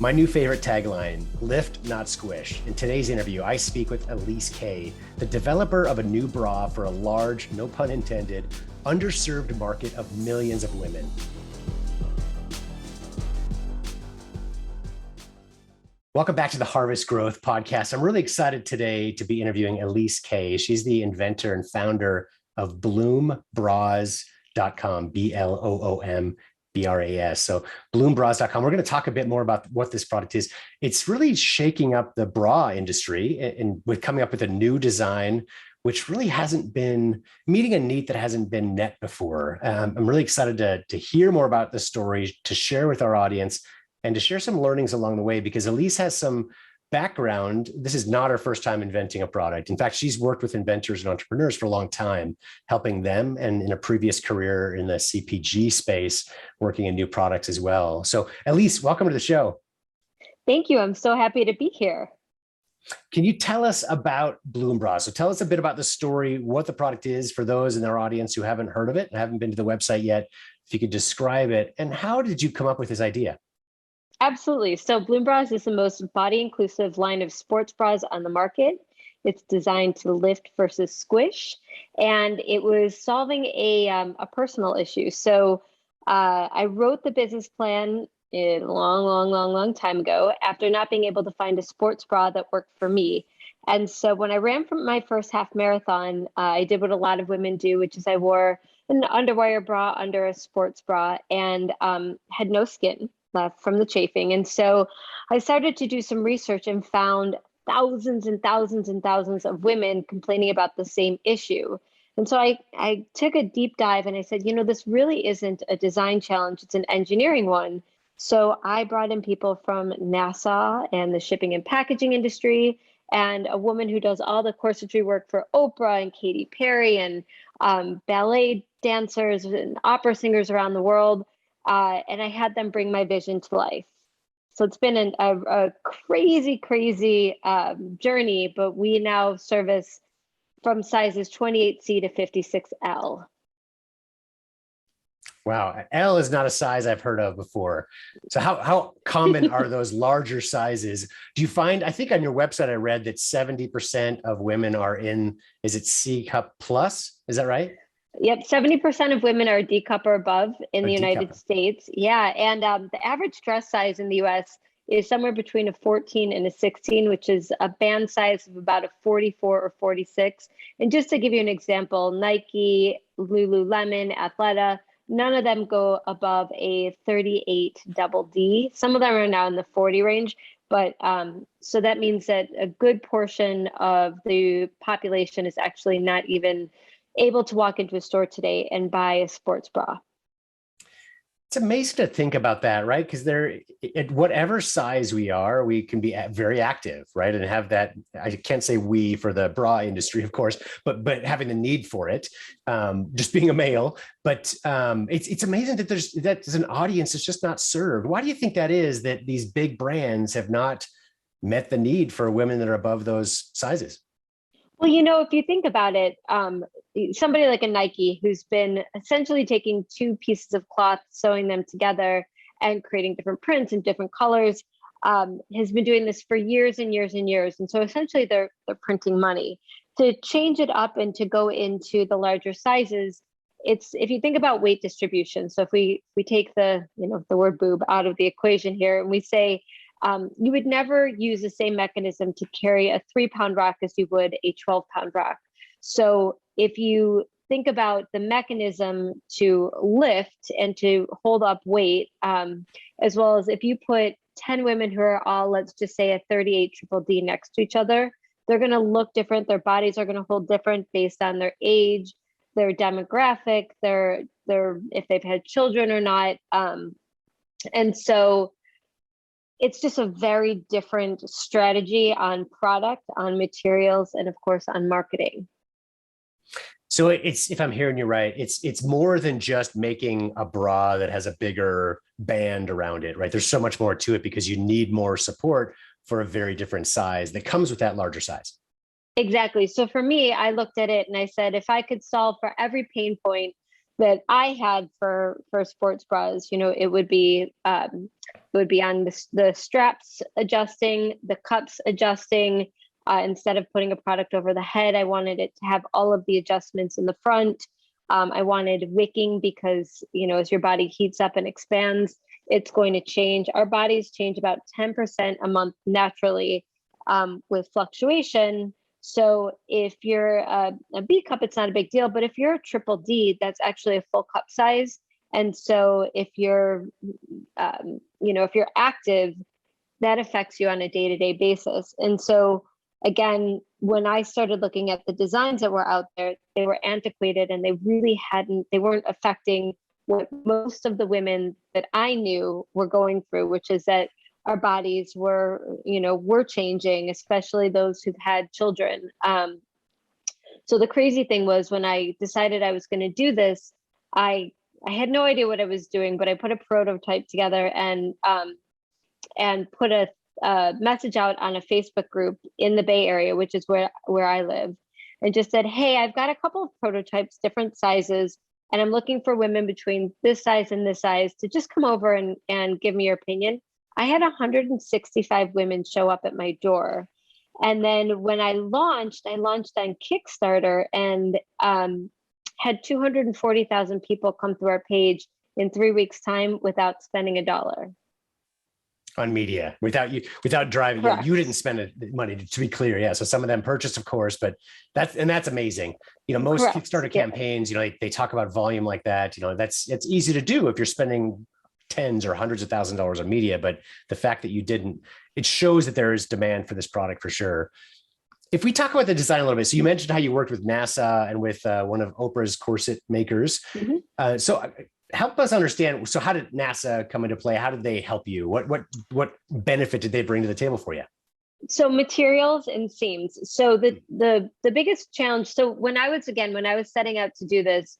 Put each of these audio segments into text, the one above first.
My new favorite tagline, lift, not squish. In today's interview, I speak with Elyse Kaye, the developer of a new bra for a large, no pun intended, underserved market of millions of women. Welcome back to the Harvest Growth Podcast. I'm really excited today to be interviewing Elyse Kaye. She's the inventor and founder of BloomBras.com, BLOOMBRAS. So BloomBras.com. We're going to talk a bit more about what this product is. It's really shaking up the bra industry and with coming up with a new design, which really hasn't been meeting a need that hasn't been met before. I'm really excited to hear more about the story, to share with our audience, and to share some learnings along the way, because Elyse has some background. This is not her first time inventing a product. In fact, she's worked with inventors and entrepreneurs for a long time, helping them, and in a previous career in the CPG space, working in new products as well. So Elyse, welcome to the show. Thank you. I'm so happy to be here. Can you tell us about BloomBras? So tell us a bit about the story, what the product is for those in our audience who haven't heard of it and haven't been to the website yet. If you could describe it, and how did you come up with this idea? Absolutely. So BloomBras is the most body-inclusive line of sports bras on the market. It's designed to lift versus squish, and it was solving a personal issue. So I wrote the business plan a long time ago after not being able to find a sports bra that worked for me. And so when I ran from my first half marathon, I did what a lot of women do, which is I wore an underwire bra under a sports bra and had no skin left from the chafing. And so I started to do some research and found thousands and thousands and thousands of women complaining about the same issue. And so I took a deep dive and I said, this really isn't a design challenge, it's an engineering one. So I brought in people from NASA and the shipping and packaging industry, and a woman who does all the corsetry work for Oprah and Katy Perry, and ballet dancers and opera singers around the world. And I had them bring my vision to life. So it's been a crazy journey, but we now service from sizes 28C to 56L. Wow, L is not a size I've heard of before. So how common are those larger sizes? Do you find, I think on your website, I read that 70% of women are in, is it C cup plus? Is that right? Yep, 70% of women are D cup or above in the United States. Yeah, and the average dress size in the US is somewhere between a 14 and a 16, which is a band size of about a 44 or 46. And just to give you an example, Nike, Lululemon, Athleta, none of them go above a 38 double D. Some of them are now in the 40 range, but so that means that a good portion of the population is actually not even able to walk into a store today and buy a sports bra. It's amazing to think about that, right? Because at whatever size we are, we can be very active, right? And have that, I can't say we for the bra industry, of course, but having the need for it, just being a male. But it's amazing that there's an audience that's just not served. Why do you think that is, that these big brands have not met the need for women that are above those sizes? Well, if you think about it, somebody like a Nike who's been essentially taking two pieces of cloth, sewing them together and creating different prints and different colors, has been doing this for years and years and years. And so essentially they're printing money. To change it up and to go into the larger sizes, if you think about weight distribution. So if we take the word boob out of the equation here and we say, you would never use the same mechanism to carry a 3-pound rock as you would a 12-pound rock. So if you think about the mechanism to lift and to hold up weight, as well as if you put 10 women who are all, let's just say, a 38 triple D next to each other, they're going to look different. Their bodies are going to hold different based on their age, their demographic, their if they've had children or not. And so it's just a very different strategy on product, on materials, and of course on marketing. So if I'm hearing you right, it's more than just making a bra that has a bigger band around it, right? There's so much more to it because you need more support for a very different size that comes with that larger size. Exactly. So for me, I looked at it and I said, if I could solve for every pain point that I had for sports bras, it would be it would be on the straps adjusting, the cups adjusting. Instead of putting a product over the head, I wanted it to have all of the adjustments in the front. I wanted wicking because, as your body heats up and expands, it's going to change. Our bodies change about 10% a month naturally with fluctuation. So if you're a B cup, it's not a big deal. But if you're a triple D, that's actually a full cup size. And so if you're, if you're active, that affects you on a day-to-day basis. And so again, when I started looking at the designs that were out there, they were antiquated and they weren't affecting what most of the women that I knew were going through, which is that our bodies were changing, especially those who've had children. So the crazy thing was when I decided I was going to do this, I had no idea what I was doing, but I put a prototype together and put a message out on a Facebook group in the Bay Area, which is where I live, and just said, hey, I've got a couple of prototypes, different sizes, and I'm looking for women between this size and this size to just come over and give me your opinion. I had 165 women show up at my door. And then when I launched on Kickstarter and had 240,000 people come through our page in 3 weeks' time without spending $1 on media, without driving. Yeah, you didn't spend money, to be clear. Yeah. So some of them purchased, of course, but that's amazing. Most Correct. Kickstarter campaigns, they talk about volume like that. It's easy to do if you're spending tens or hundreds of $1,000s on media, but the fact that you didn't, it shows that there is demand for this product for sure. If we talk about the design a little bit, so you mentioned how you worked with NASA and with one of Oprah's corset makers. Mm-hmm. So help us understand. So how did NASA come into play? How did they help you? What benefit did they bring to the table for you? So materials and seams. So the biggest challenge. So when I was setting out to do this,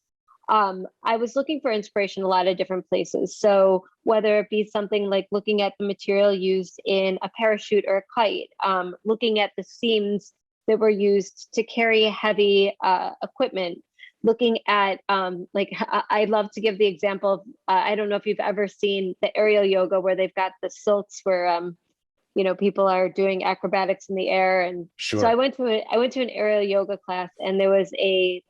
I was looking for inspiration in a lot of different places. So whether it be something like looking at the material used in a parachute or a kite, looking at the seams that were used to carry heavy equipment, looking at I love to give the example of, I don't know if you've ever seen the aerial yoga where they've got the silks where people are doing acrobatics in the air. And sure. So I went to an aerial yoga class, and there was a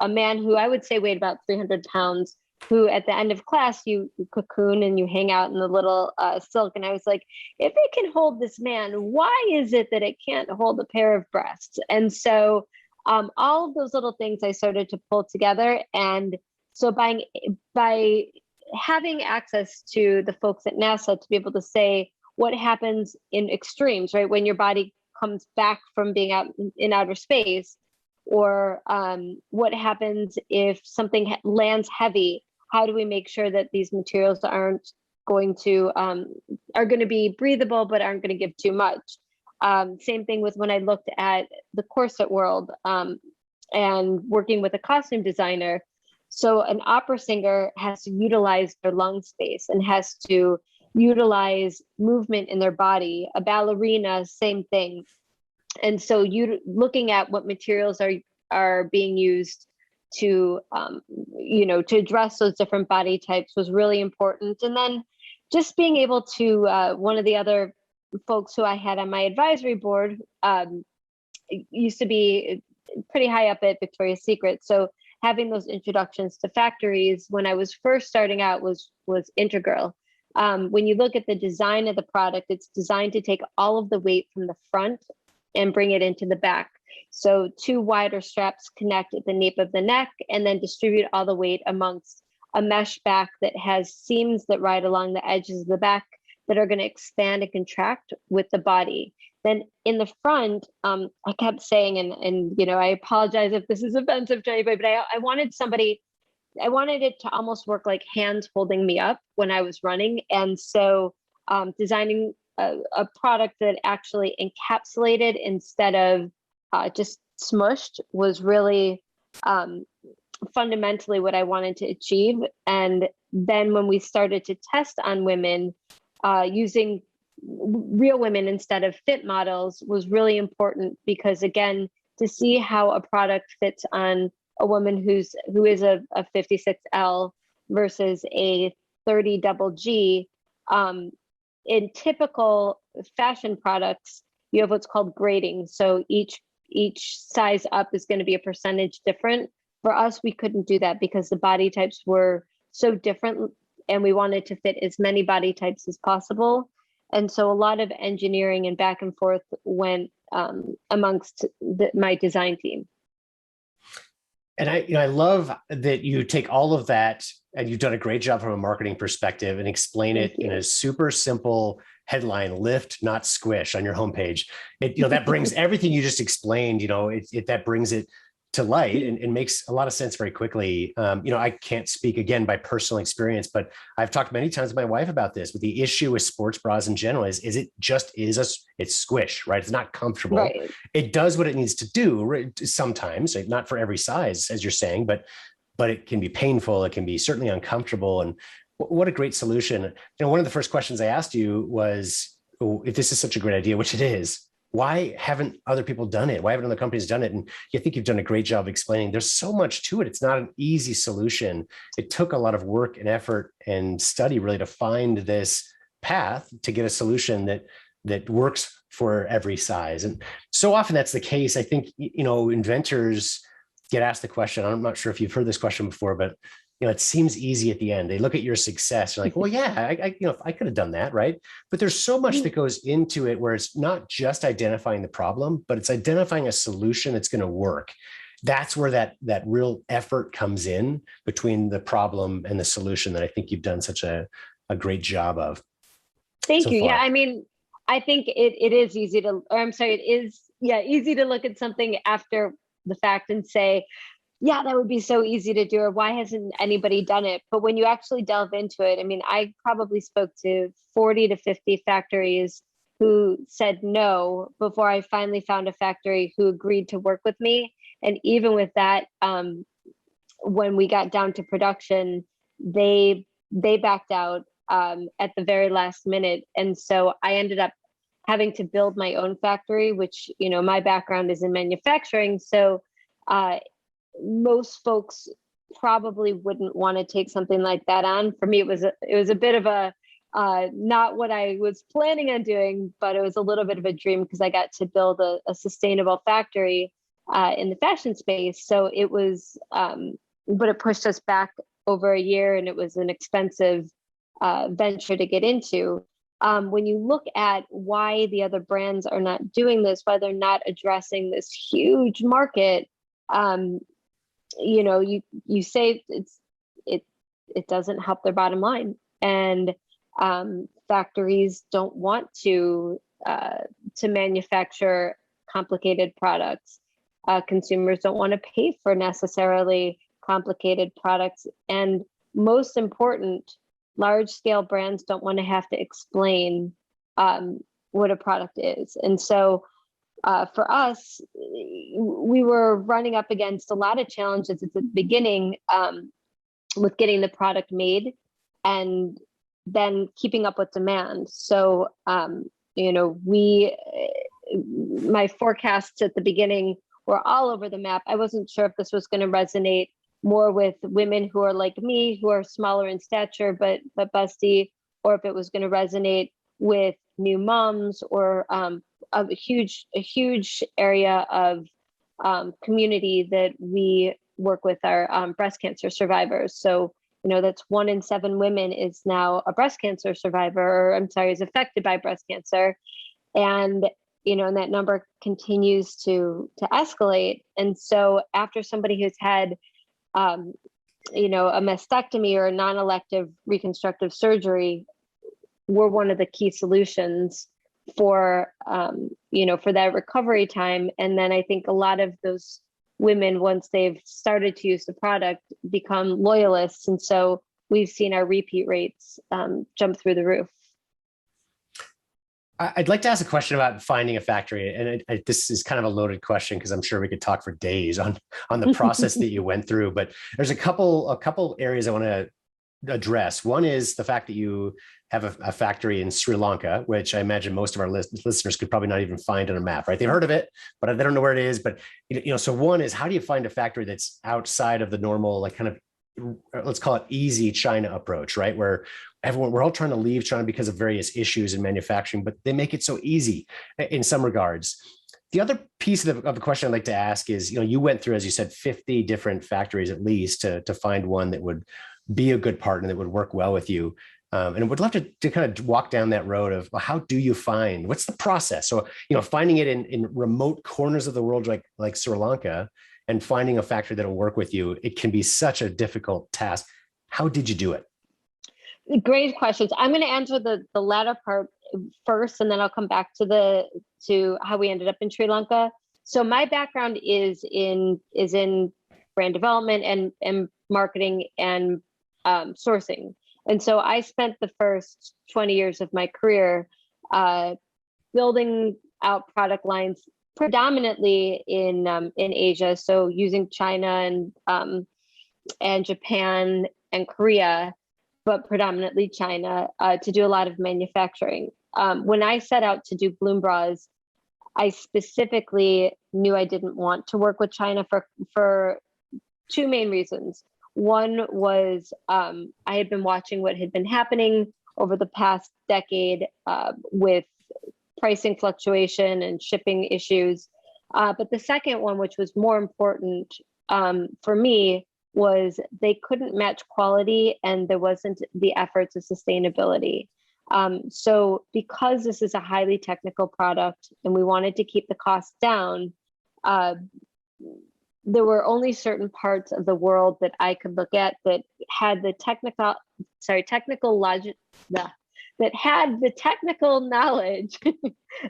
man who I would say weighed about 300 pounds, who at the end of class, you cocoon and you hang out in the little silk. And I was like, if it can hold this man, why is it that it can't hold a pair of breasts? And so all of those little things I started to pull together. And so by having access to the folks at NASA to be able to say what happens in extremes, right? When your body comes back from being out in outer space, or what happens if something lands heavy? How do we make sure that these materials are going to be breathable, but aren't going to give too much? Same thing with when I looked at the corset world and working with a costume designer. So an opera singer has to utilize their lung space and has to utilize movement in their body. A ballerina, same thing. And so you looking at what materials are being used to to address those different body types was really important. And then just being able to one of the other folks who I had on my advisory board used to be pretty high up at Victoria's Secret. So having those introductions to factories when I was first starting out was integral. When you look at the design of the product, it's designed to take all of the weight from the front and bring it into the back. So 2 wider straps connect at the nape of the neck and then distribute all the weight amongst a mesh back that has seams that ride along the edges of the back that are going to expand and contract with the body. Then in the front, I kept saying, and I apologize if this is offensive to anybody, but I wanted it to almost work like hands holding me up when I was running. And so designing a product that actually encapsulated instead of just smushed was really fundamentally what I wanted to achieve. And then when we started to test on women using real women instead of fit models was really important, because again, to see how a product fits on a woman who is a 56L versus a 30 double G, in typical fashion products, you have what's called grading. So each size up is going to be a percentage different. For us, we couldn't do that because the body types were so different, and we wanted to fit as many body types as possible. And so a lot of engineering and back and forth went amongst my design team. And I love that you take all of that, and you've done a great job from a marketing perspective, and explain it in a super simple headline: lift, not squish, on your homepage. That brings everything you just explained, that brings it to light, and makes a lot of sense very quickly. I can't speak again by personal experience, but I've talked many times with my wife about this. With the issue with sports bras in general is it just it's squish, right? It's not comfortable. Right. It does what it needs to do sometimes, not for every size, as you're saying, but it can be painful. It can be certainly uncomfortable. And what a great solution. One of the first questions I asked you was, if this is such a great idea, which it is, why haven't other people done it? Why haven't other companies done it? And I think you've done a great job explaining there's so much to it. It's not an easy solution. It took a lot of work and effort and study really to find this path to get a solution that works for every size. And so often that's the case. I think, inventors get asked the question. I'm not sure if you've heard this question before, but it seems easy at the end. They look at your success. They're like, well, yeah, I could have done that, right? But there's so much that goes into it, where it's not just identifying the problem, but it's identifying a solution that's going to work. That's where that real effort comes in between the problem and the solution, that I think you've done such a great job of. Thank you. Far. Yeah, I mean, I think it is easy to, or I'm sorry, it is, easy to look at something after the fact and say, yeah, that would be so easy to do, or why hasn't anybody done it? But when you actually delve into it, I mean, I probably spoke to 40 to 50 factories who said no before I finally found a factory who agreed to work with me. And even with that, when we got down to production, they backed out at the very last minute. And so I ended up having to build my own factory, which, my background is in manufacturing. So most folks probably wouldn't want to take something like that on. For me, it was a bit of a not what I was planning on doing, but it was a little bit of a dream, because I got to build a sustainable factory in the fashion space. So it was, but it pushed us back over a year, and it was an expensive venture to get into. When you look at why the other brands are not doing this, why they're not addressing this huge market, you say it doesn't help their bottom line, and factories don't want to manufacture complicated products. Consumers don't want to pay for necessarily complicated products, and most important, large scale brands don't want to have to explain what a product is. And so for us, we were running up against a lot of challenges at the beginning with getting the product made, and then keeping up with demand. So, my forecasts at the beginning were all over the map. I wasn't sure if this was going to resonate more with women who are like me, who are smaller in stature, but busty, or if it was going to resonate with new moms, or a huge area of community that we work with, our breast cancer survivors. So, that's 1 in 7 women is now a breast cancer survivor, or is affected by breast cancer. And, and that number continues to escalate. And so after somebody who's had, a mastectomy or a non-elective reconstructive surgery, we're one of the key solutions for that recovery time. And then I think a lot of those women, once they've started to use the product, become loyalists. And so we've seen our repeat rates jump through the roof. I'd like to ask a question about finding a factory. And this is kind of a loaded question, because I'm sure we could talk for days on the process that you went through. But there's a couple areas I want to address. One is the fact that you have a factory in Sri Lanka, which I imagine most of our listeners could probably not even find on a map, right? They've heard of it, but they don't know where it is. But so one is, how do you find a factory that's outside of the normal, like, kind of let's call it easy China approach, right? Where we're all trying to leave China because of various issues in manufacturing, but they make it so easy in some regards. The other piece of the question I'd like to ask is, you went through, as you said, 50 different factories at least to find one that would be a good partner that would work well with you. And I would love to kind of walk down that road of, well, how do you find, what's the process? So, finding it in remote corners of the world, like Sri Lanka, and finding a factory that'll work with you, it can be such a difficult task. How did you do it? Great questions. I'm going to answer the latter part first, and then I'll come back to how we ended up in Sri Lanka. So my background is in brand development and marketing and sourcing. And so I spent the first 20 years of my career building out product lines predominantly in Asia. So using China and Japan and Korea, but predominantly China, to do a lot of manufacturing. When I set out to do BloomBras, I specifically knew I didn't want to work with China for two main reasons. One was I had been watching what had been happening over the past decade with pricing fluctuation and shipping issues. But the second one, which was more important for me, was they couldn't match quality and there wasn't the efforts of sustainability. So because this is a highly technical product and we wanted to keep the cost down, there were only certain parts of the world that I could look at that had the technical logic, that had the technical knowledge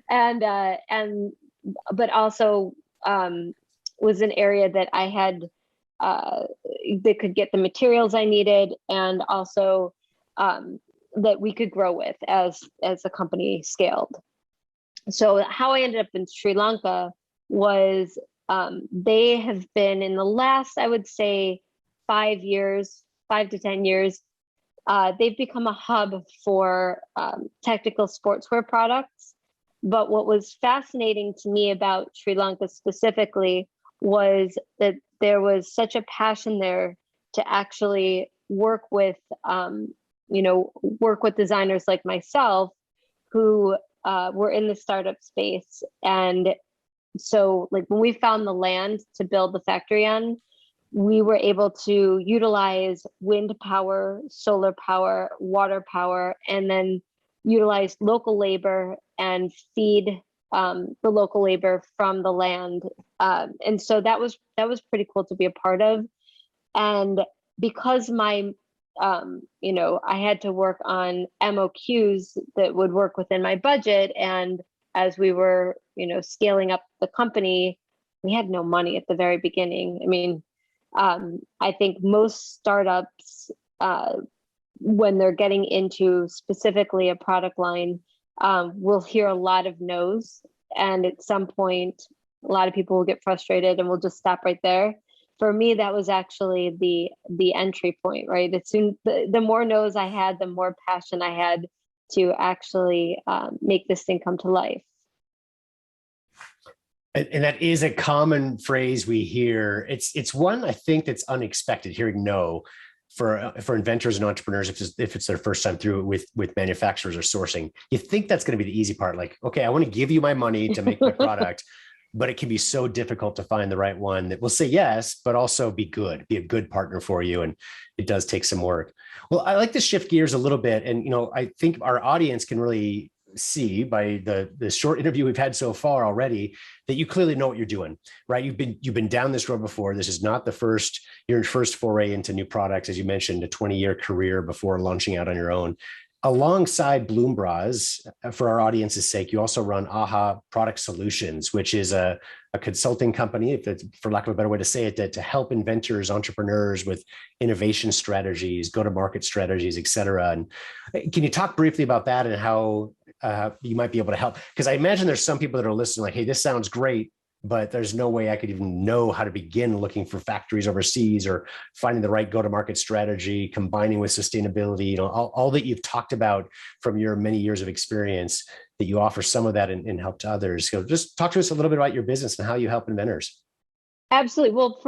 and but also was an area that I had that could get the materials I needed, and also that we could grow with as the company scaled. So how I ended up in Sri Lanka was they have been, in the last, I would say, 5 to 10 years, they've become a hub for technical sportswear products. But what was fascinating to me about Sri Lanka specifically was that there was such a passion there to actually work with designers like myself who were in the startup space. And so like when we found the land to build the factory on, we were able to utilize wind power, solar power, water power, and then utilize local labor and feed the local labor from the land. And so that was pretty cool to be a part of. And because I had to work on MOQs that would work within my budget. And as we were, scaling up the company, we had no money at the very beginning. I mean, I think most startups, when they're getting into specifically a product line, will hear a lot of no's. And at some point, a lot of people will get frustrated and we'll just stop right there. For me, that was actually the entry point, right? As soon the more no's I had, the more passion I had to actually make this thing come to life. And that is a common phrase we hear. It's one I think that's unexpected, hearing no for inventors and entrepreneurs if it's their first time through it with manufacturers or sourcing. You think that's going to be the easy part, like, okay, I want to give you my money to make my product, but it can be so difficult to find the right one that will say yes, but also be a good partner for you. And it does take some work. Well, I like to shift gears a little bit. And, I think our audience can really see by the short interview we've had so far already that you clearly know what you're doing, right? You've been down this road before. This is not your first foray into new products. As you mentioned, a 20-year career before launching out on your own. Alongside BloomBras, for our audience's sake, you also run AHA Product Solutions, which is a consulting company, for lack of a better way to say it, to help inventors, entrepreneurs with innovation strategies, go-to-market strategies, et cetera. And can you talk briefly about that and how you might be able to help? Because I imagine there's some people that are listening like, hey, this sounds great, but there's no way I could even know how to begin looking for factories overseas or finding the right go-to-market strategy, combining with sustainability, all that you've talked about from your many years of experience, that you offer some of that and help to others. So just talk to us a little bit about your business and how you help inventors. Absolutely. Well,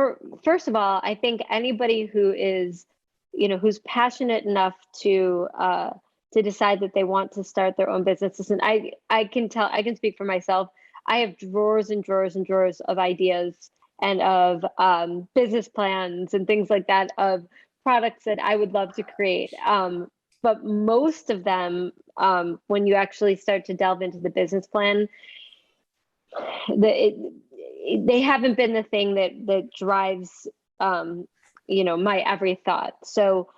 first of all, I think anybody who is, who's passionate enough to decide that they want to start their own businesses, and I can tell, I can speak for myself. I have drawers and drawers and drawers of ideas and of business plans and things like that, of products that I would love to create. But most of them, when you actually start to delve into the business plan, they haven't been the thing that drives my every thought. So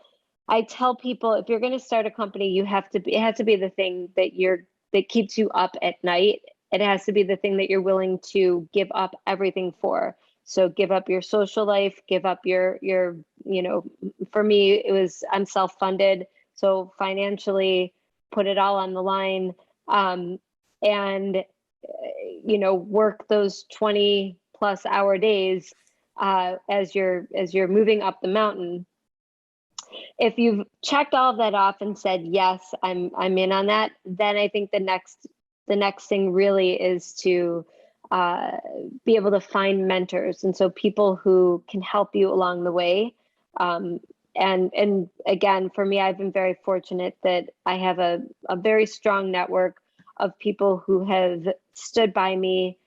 I tell people, if you're going to start a company, it has to be the thing that keeps you up at night. It has to be the thing that you're willing to give up everything for. So give up your social life, give up for me, I'm self-funded, so financially put it all on the line. And work those 20+ hour days as you're moving up the mountain. If you've checked all of that off and said, yes, I'm in on that, then I think the next thing really is to be able to find mentors. And so people who can help you along the way. And again, for me, I've been very fortunate that I have a very strong network of people who have stood by me,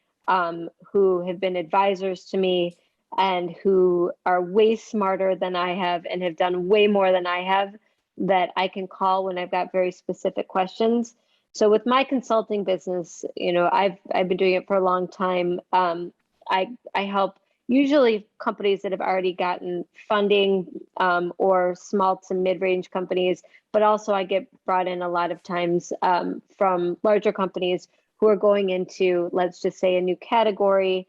who have been advisors to me, and who are way smarter than I have and have done way more than I have, that I can call when I've got very specific questions. So with my consulting business, I've been doing it for a long time. I help usually companies that have already gotten funding, or small to mid-range companies, but also I get brought in a lot of times from larger companies who are going into, let's just say, a new category.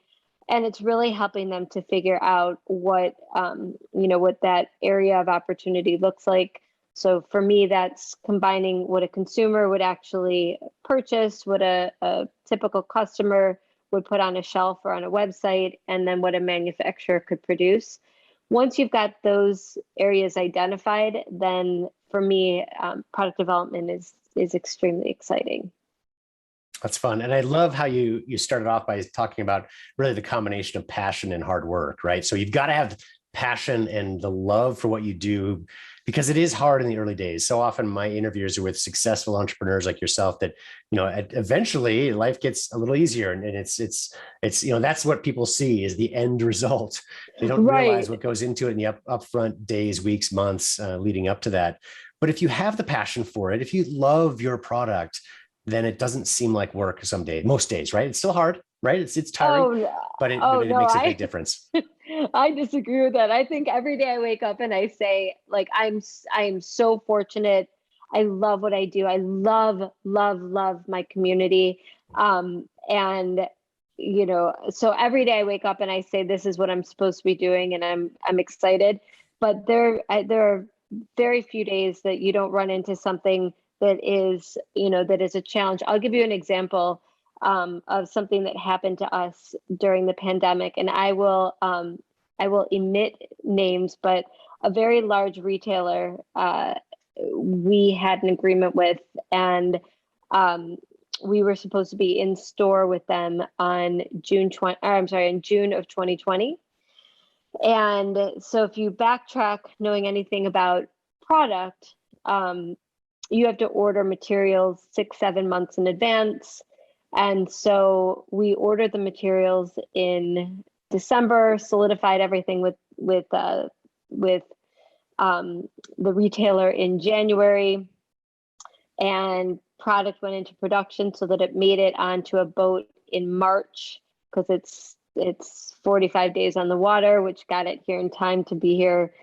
And it's really helping them to figure out what that area of opportunity looks like. So for me, that's combining what a consumer would actually purchase, what a typical customer would put on a shelf or on a website, and then what a manufacturer could produce. Once you've got those areas identified, then for me, product development is extremely exciting. That's fun. And I love how you started off by talking about really the combination of passion and hard work, right? So you've got to have passion and the love for what you do, because it is hard in the early days. So often my interviews are with successful entrepreneurs like yourself that, eventually life gets a little easier, and it's that's what people see is the end result. They don't realize what goes into it in the upfront days, weeks, months leading up to that. But if you have the passion for it, if you love your product, then it doesn't seem like work most days, right? It's still hard, right? It's tiring, but it makes a big difference. I disagree with that. I think every day I wake up and I say, like, I am so fortunate. I love what I do. I love, love, love my community. And so every day I wake up and I say, this is what I'm supposed to be doing, and I'm excited. But there are very few days that you don't run into something that is a challenge. I'll give you an example of something that happened to us during the pandemic, and I will omit names, but a very large retailer we had an agreement with, and we were supposed to be in store with them on June of 2020. And so if you backtrack, knowing anything about product, you have to order materials 6-7 months in advance. And so we ordered the materials in December, solidified everything with the retailer in January, and product went into production so that it made it onto a boat in March, because it's 45 days on the water, which got it here in time to be here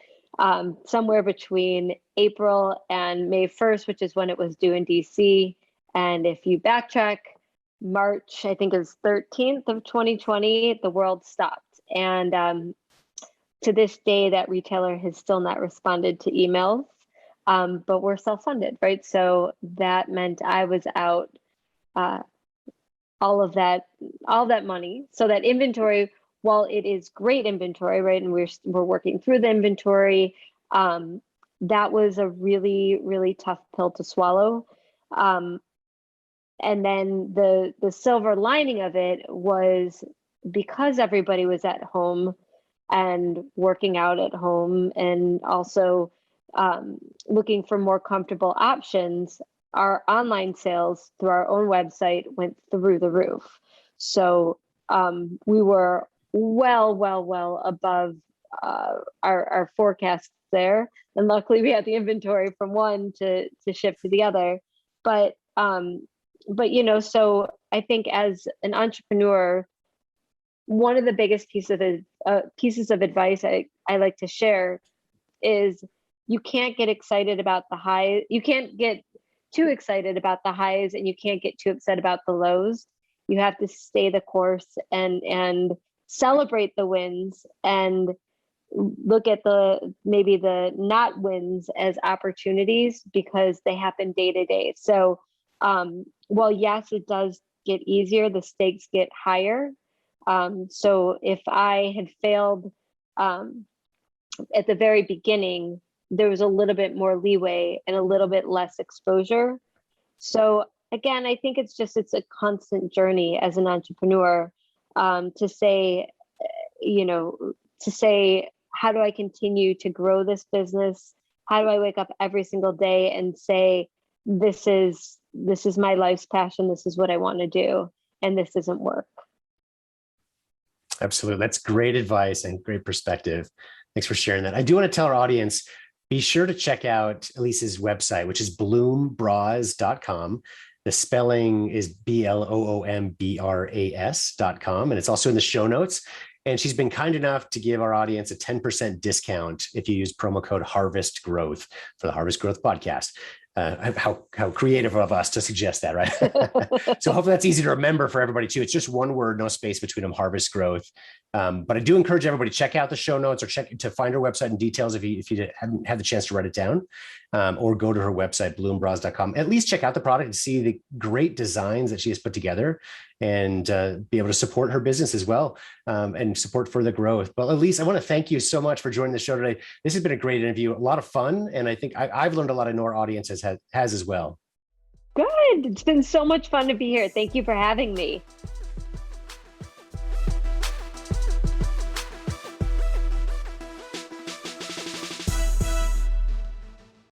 somewhere between April and May 1st, which is when it was due in DC. And if you backtrack, March, I think it was 13th of 2020, the world stopped. And to this day, that retailer has still not responded to emails, but we're self-funded, right? So that meant I was out all that money. So that inventory, while it is great inventory, right, and we're working through the inventory, that was a really, really tough pill to swallow. And then the silver lining of it was because everybody was at home and working out at home, and also looking for more comfortable options, our online sales through our own website went through the roof. So we were well above our forecasts there. And luckily we had the inventory from one to ship to the other. But so I think as an entrepreneur, one of the biggest pieces of advice I like to share is you can't get excited about the high. You can't get too excited about the highs, and you can't get too upset about the lows. You have to stay the course and celebrate the wins, and look at maybe the not wins as opportunities, because they happen day to day. So while yes, it does get easier, the stakes get higher. So if I had failed at the very beginning, there was a little bit more leeway and a little bit less exposure. So again, I think it's a constant journey as an entrepreneur, to say, how do I continue to grow this business? How do I wake up every single day and say, this is my life's passion, this is what I want to do, and this isn't work. Absolutely. That's great advice and great perspective. Thanks for sharing that. I do want to tell our audience, be sure to check out Elyse's website, which is bloombras.com. The spelling is BLOOMBRAS.com. And it's also in the show notes. And she's been kind enough to give our audience a 10% discount if you use promo code Harvest Growth for the Harvest Growth podcast. How creative of us to suggest that, right? So hopefully that's easy to remember for everybody too. It's just one word, no space between them, Harvest Growth. But I do encourage everybody to check out the show notes, or check to find her website and details if you haven't had the chance to write it down, or go to her website, bloombras.com. At least check out the product and see the great designs that she has put together, and be able to support her business as well, and support further growth. But Elyse, I want to thank you so much for joining the show today. This has been a great interview, a lot of fun, and I think I've learned a lot. I know our audience has as well. Good. It's been so much fun to be here. Thank you for having me.